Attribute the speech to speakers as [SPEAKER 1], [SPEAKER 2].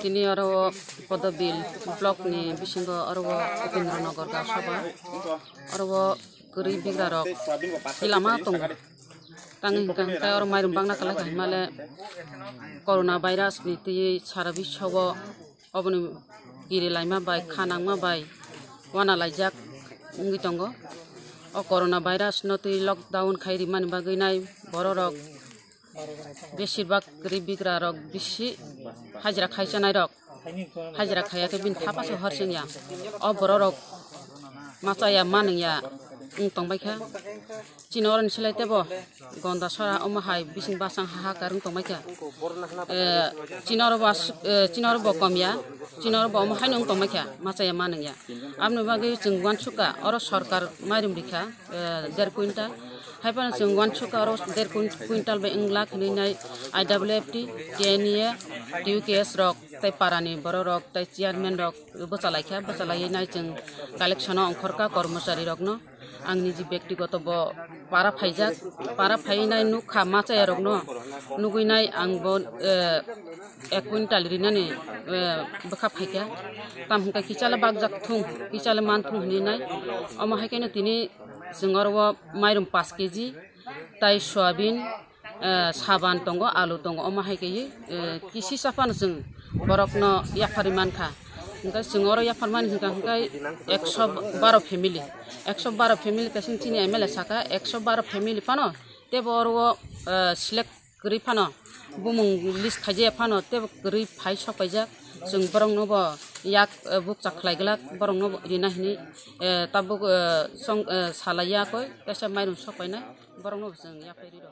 [SPEAKER 1] Kini aro Podobil blok ni bisingo aro Upendranagar ga sabha aro gori bigra rok ilama tong tangi kang aro mairum bangna kala male corona virus ni ti sara bishogo oboni giri laima bai khanangma bai wana laijak ungi tongo o corona virus no ti lockdown khairi mani bagai nai bororok besibak gori bigra rok bisi hajra khaichanai rok hajra khayake bin thapaso harsengya o bororok machaya manengya tongbaikha chinoran silaitebo gonda sara omahai bising basang haha karung tongbaikha chinoro bo komya chinoro bo omahai nong tongbaikha machaya manengya amno bagi jungwan suka oro sarkar mairum dikha 1.5 kuintal haipan jungwan suka oro 1.5 kuintal be englak ninai IWFT TNA TUKS rok tai parani bororok tai chairman rok bocalaikha bocalai nai jung collection ongkhorka kormosari rokno angni ji ব্যক্তিগত bo para phaijak para phainai nukha machaya rokno nuguinai angbo 1 kuintal rinani bokha phaikha tamhunka kichala bagjak thung kichala manthung hinai omahaikaino tini jungorwo mairum 5 kg tai soyabin saban tongo alu tongo omahaikai kisi sapan jung borokno yapariman kha hingga jungoro yaparmani hingga 112 family 112 family kasing chini MLA saka 112 family pano te borwo select gri pano bumung list khaje pano te gri phai sopaijak jung borongno bo yak buk chaklaiglak borongno rina hini tabuk song salaya koi kasa mairum sopaina borongno jung yapairi ro